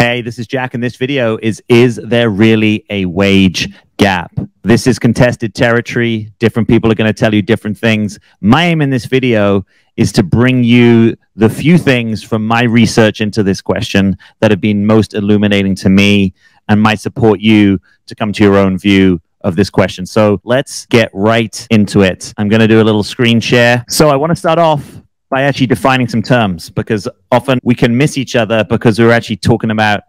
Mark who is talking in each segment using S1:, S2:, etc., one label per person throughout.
S1: Hey, this is Jack, and this video is there really a wage gap? This is contested territory. Different people are going to tell you different things. My aim in this video is to bring you the few things from my research into this question that have been most illuminating to me and might support you to come to your own view of this question. So let's get right into it. I'm going to do a little screen share. So I want to start off by actually defining some terms, because often we can miss each other because we're actually talking about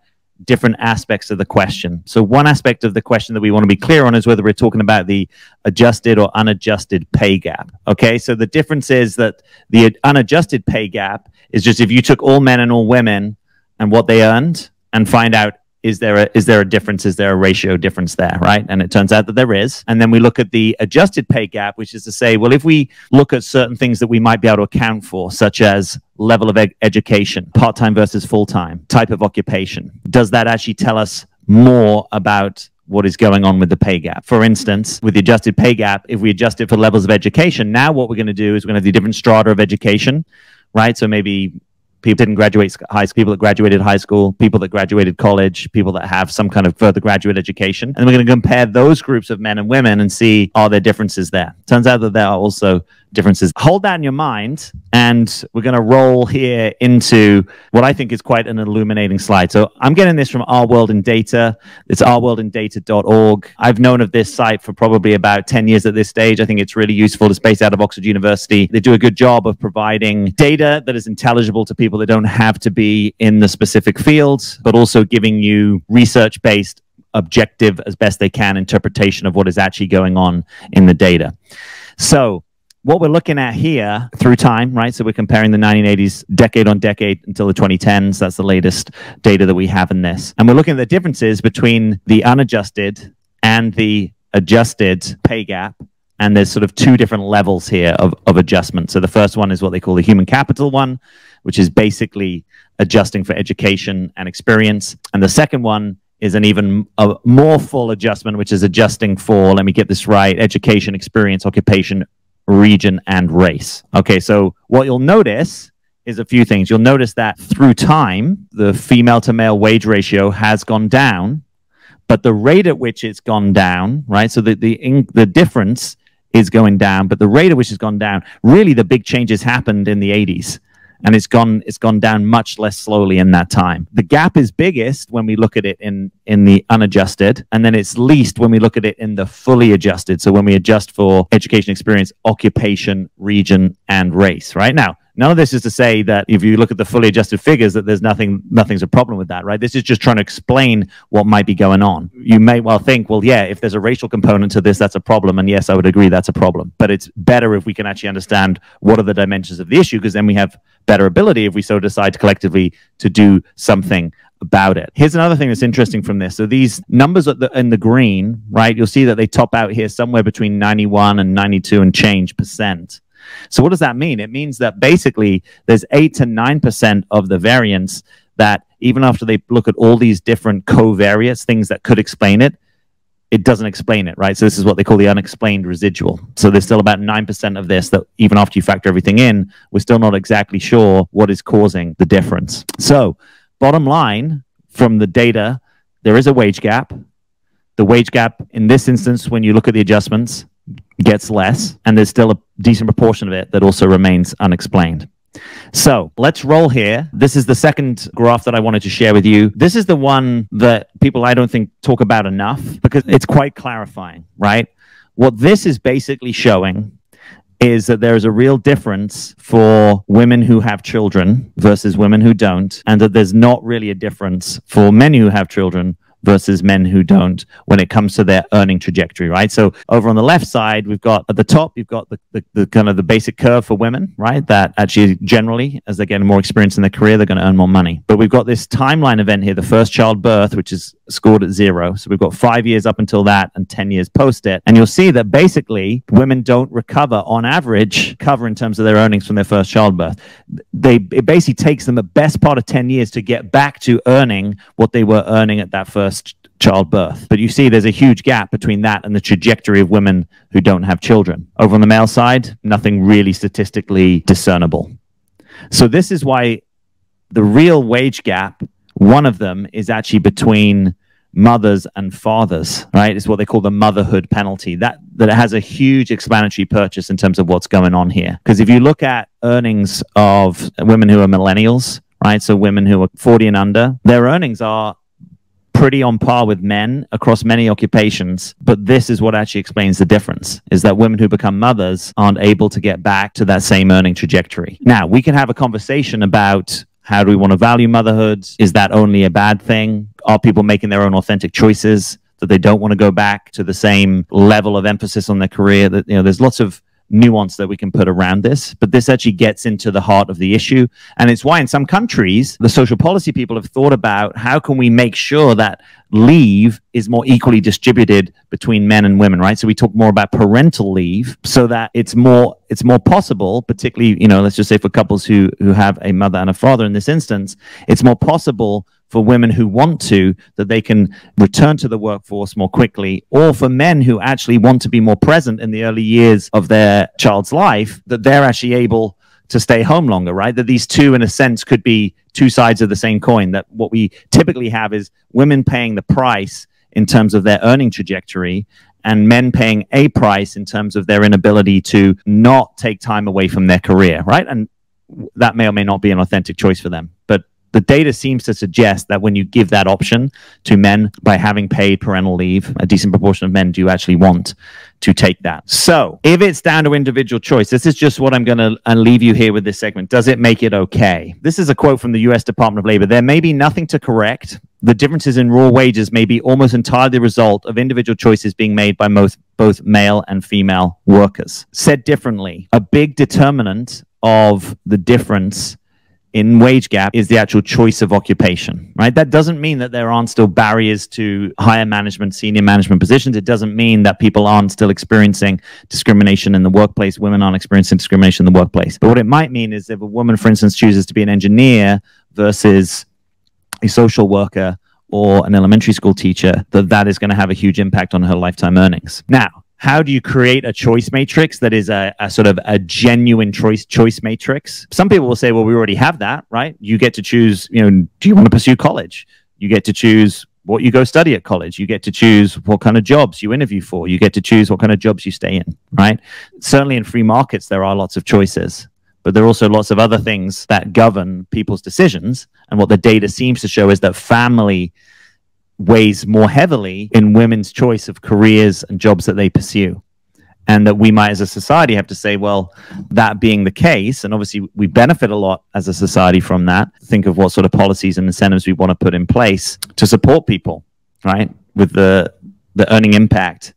S1: different aspects of the question. So one aspect of the question that we want to be clear on is whether we're talking about the adjusted or unadjusted pay gap. Okay, so the difference is that the unadjusted pay gap is just if you took all men and all women and what they earned and find out, is there a difference? Is there a ratio difference there, right? And it turns out that there is. And then we look at the adjusted pay gap, which is to say, well, if we look at certain things that we might be able to account for, such as level of education, part-time versus full-time, type of occupation, does that actually tell us more about what is going on with the pay gap? For instance, with the adjusted pay gap, if we adjust it for levels of education, now what we're going to do is we're going to have the different strata of education, right? So maybe people didn't graduate high school, people that graduated high school, people that graduated college, people that have some kind of further graduate education. And we're going to compare those groups of men and women and see, are there differences there? Turns out that there are also differences. Hold that in your mind, and we're going to roll here into what I think is quite an illuminating slide. So I'm getting this from Our World in Data. It's ourworldindata.org. I've known of this site for probably about 10 years at this stage. I think it's really useful. It's based out of Oxford University. They do a good job of providing data that is intelligible to people that don't have to be in the specific fields, but also giving you research-based, objective, as best they can, interpretation of what is actually going on in the data. So what we're looking at here through time, right? So we're comparing the 1980s decade on decade until the 2010s. That's the latest data that we have in this. And we're looking at the differences between the unadjusted and the adjusted pay gap. And there's sort of two different levels here of adjustment. So the first one is what they call the human capital one, which is basically adjusting for education and experience. And the second one is an even more full adjustment, which is adjusting for, let me get this right, education, experience, occupation, region, and race. Okay, so what you'll notice is a few things. You'll notice that through time, the female to male wage ratio has gone down, but the rate at which it's gone down, right? So the difference is going down, but the rate at which it's gone down, really the big changes happened in the 80s. And it's gone down much less slowly in that time. The gap is biggest when we look at it in the unadjusted, and then it's least when we look at it in the fully adjusted. So when we adjust for education, experience, occupation, region, and race, right? Now, none of this is to say that if you look at the fully adjusted figures that there's nothing's a problem with that, right? This is just trying to explain what might be going on. You may well think, well, yeah, if there's a racial component to this, that's a problem. And yes, I would agree that's a problem. But it's better if we can actually understand what are the dimensions of the issue, because then we have better ability, if we so decide collectively, to do something about it. Here's another thing that's interesting from this. So these numbers in the green, right, you'll see that they top out here somewhere between 91 and 92 and change percent. So what does that mean? It means that basically there's 8 to 9% of the variance that even after they look at all these different covariates, things that could explain it, it doesn't explain it, right? So this is what they call the unexplained residual. So there's still about 9% of this that even after you factor everything in, we're still not exactly sure what is causing the difference. So bottom line from the data, there is a wage gap. The wage gap in this instance, when you look at the adjustments, gets less, and there's still a decent proportion of it that also remains unexplained. So let's roll here. This is the second graph that I wanted to share with you. This is the one that people, I don't think, talk about enough because it's quite clarifying, right? What this is basically showing is that there is a real difference for women who have children versus women who don't, and that there's not really a difference for men who have children versus men who don't when it comes to their earning trajectory, right? So over on the left side, we've got at the top, you've got the kind of the basic curve for women, right? That actually generally, as they're getting more experience in their career, they're going to earn more money. But we've got this timeline event here, the first child birth, which is scored at 0. So we've got 5 years up until that and 10 years post it. And you'll see that basically women don't recover on average, in terms of their earnings from their first childbirth. It basically takes them the best part of 10 years to get back to earning what they were earning at that first childbirth. But you see there's a huge gap between that and the trajectory of women who don't have children. Over on the male side, nothing really statistically discernible. So this is why the real wage gap One of them is actually between mothers and fathers, right? It's what they call the motherhood penalty. That it has a huge explanatory purchase in terms of what's going on here. Because if you look at earnings of women who are millennials, right? So women who are 40 and under, their earnings are pretty on par with men across many occupations. But this is what actually explains the difference, is that women who become mothers aren't able to get back to that same earning trajectory. Now, we can have a conversation about how do we want to value motherhood? Is that only a bad thing? Are people making their own authentic choices that they don't want to go back to the same level of emphasis on their career? That, you know, there's lots of nuance that we can put around this, but this actually gets into the heart of the issue. And it's why in some countries, the social policy people have thought about how can we make sure that leave is more equally distributed between men and women, right? So we talk more about parental leave so that it's more possible, particularly, you know, let's just say for couples who have a mother and a father in this instance, it's more possible for women who want to, that they can return to the workforce more quickly, or for men who actually want to be more present in the early years of their child's life, that they're actually able to stay home longer, right? That these two, in a sense, could be two sides of the same coin. That what we typically have is women paying the price in terms of their earning trajectory, and men paying a price in terms of their inability to not take time away from their career, right? And that may or may not be an authentic choice for them. But the data seems to suggest that when you give that option to men by having paid parental leave, a decent proportion of men do actually want to take that. So if it's down to individual choice, this is just what I'm going to leave you here with this segment. Does it make it okay? This is a quote from the US Department of Labor. There may be nothing to correct. The differences in raw wages may be almost entirely the result of individual choices being made by both male and female workers. Said differently, a big determinant of the difference in wage gap is the actual choice of occupation, right? That doesn't mean that there aren't still barriers to higher management, senior management positions. It doesn't mean that people aren't still experiencing discrimination in the workplace. Women aren't experiencing discrimination in the workplace. But what it might mean is if a woman, for instance, chooses to be an engineer versus a social worker or an elementary school teacher, that is going to have a huge impact on her lifetime earnings. Now, how do you create a choice matrix that is a sort of a genuine choice matrix? Some people will say, well, we already have that, right? You get to choose, you know, do you want to pursue college? You get to choose what you go study at college. You get to choose what kind of jobs you interview for. You get to choose what kind of jobs you stay in, right? Certainly in free markets, there are lots of choices, but there are also lots of other things that govern people's decisions. And what the data seems to show is that family weighs more heavily in women's choice of careers and jobs that they pursue. And that we might, as a society, have to say, well, that being the case, and obviously we benefit a lot as a society from that, think of what sort of policies and incentives we want to put in place to support people, right, with the earning impact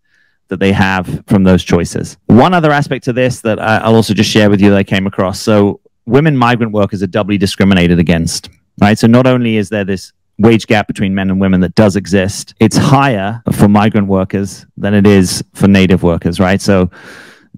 S1: that they have from those choices. One other aspect to this that I'll also just share with you that I came across. So women migrant workers are doubly discriminated against, right? So not only is there this wage gap between men and women that does exist, it's higher for migrant workers than it is for native workers, right? So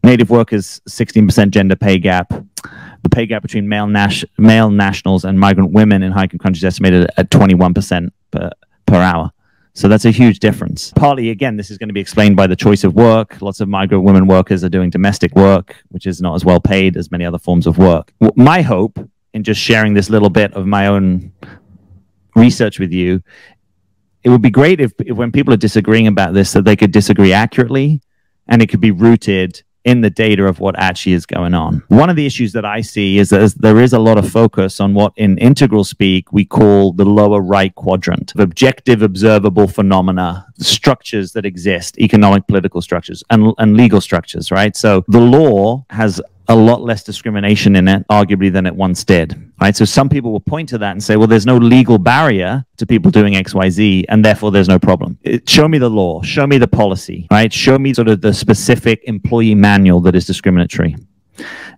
S1: native workers, 16% gender pay gap. The pay gap between male nationals and migrant women in high-income countries is estimated at 21% per hour. So that's a huge difference. Partly, again, this is going to be explained by the choice of work. Lots of migrant women workers are doing domestic work, which is not as well paid as many other forms of work. My hope in just sharing this little bit of my own research with you, it would be great if when people are disagreeing about this, that they could disagree accurately and it could be rooted in the data of what actually is going on. One of the issues that I see is that there is a lot of focus on what in integral speak we call the lower right quadrant of objective observable phenomena, structures that exist, economic, political structures and legal structures, right? So the law has a lot less discrimination in it, arguably, than it once did, right? So some people will point to that and say, well, there's no legal barrier to people doing X, Y, Z, and therefore there's no problem. Show me the law, show me the policy, right? Show me sort of the specific employee manual that is discriminatory.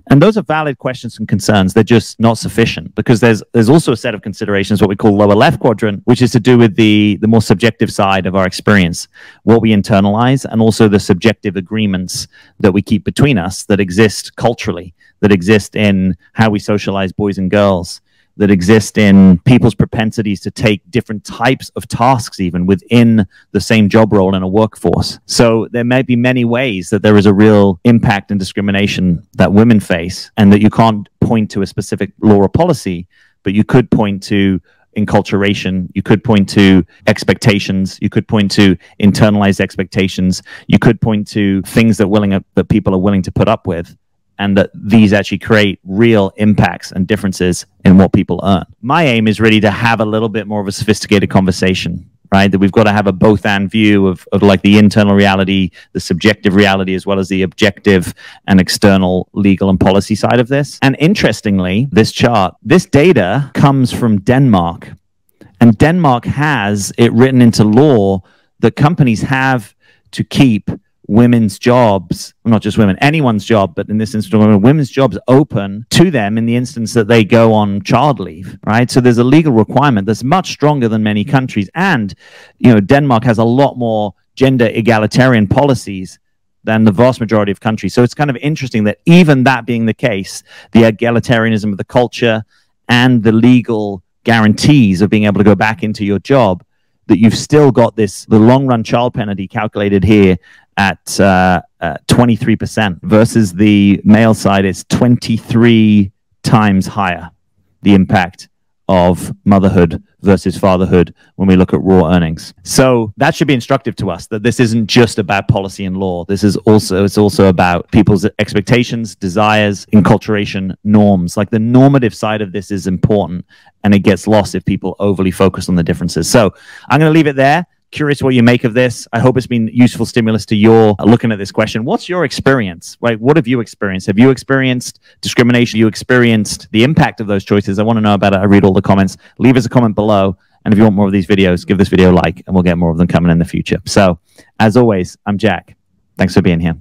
S1: And those are valid questions and concerns. They're just not sufficient because there's also a set of considerations, what we call lower left quadrant, which is to do with the more subjective side of our experience, what we internalize, and also the subjective agreements that we keep between us that exist culturally, that exist in how we socialize boys and girls, that exist in people's propensities to take different types of tasks even within the same job role in a workforce. So there may be many ways that there is a real impact and discrimination that women face, and that you can't point to a specific law or policy, but you could point to enculturation. You could point to expectations. You could point to internalized expectations. You could point to things that people are willing to put up with, and that these actually create real impacts and differences in what people earn. My aim is really to have a little bit more of a sophisticated conversation, right? That we've got to have a both-and view of like the internal reality, the subjective reality, as well as the objective and external legal and policy side of this. And interestingly, this data comes from Denmark. And Denmark has it written into law that companies have to keep women's jobs, not just women, anyone's job, but in this instance, women's jobs open to them in the instance that they go on child leave, right? So there's a legal requirement that's much stronger than many countries. And, you know, Denmark has a lot more gender egalitarian policies than the vast majority of countries. So it's kind of interesting that even that being the case, the egalitarianism of the culture and the legal guarantees of being able to go back into your job, that you've still got the long run child penalty calculated here at 23% versus the male side. It's 23 times higher, the impact of motherhood versus fatherhood when we look at raw earnings. So that should be instructive to us, that this isn't just about policy and law. It's also about people's expectations, desires, enculturation, norms. Like the normative side of this is important, and it gets lost if people overly focus on the differences. So I'm going to leave it there. Curious what you make of this. I hope it's been useful stimulus to your looking at this question. What's your experience? Right? What have you experienced? Have you experienced discrimination? Have you experienced the impact of those choices? I want to know about it. I read all the comments. Leave us a comment below. And if you want more of these videos, give this video a like, and we'll get more of them coming in the future. So as always, I'm Jack. Thanks for being here.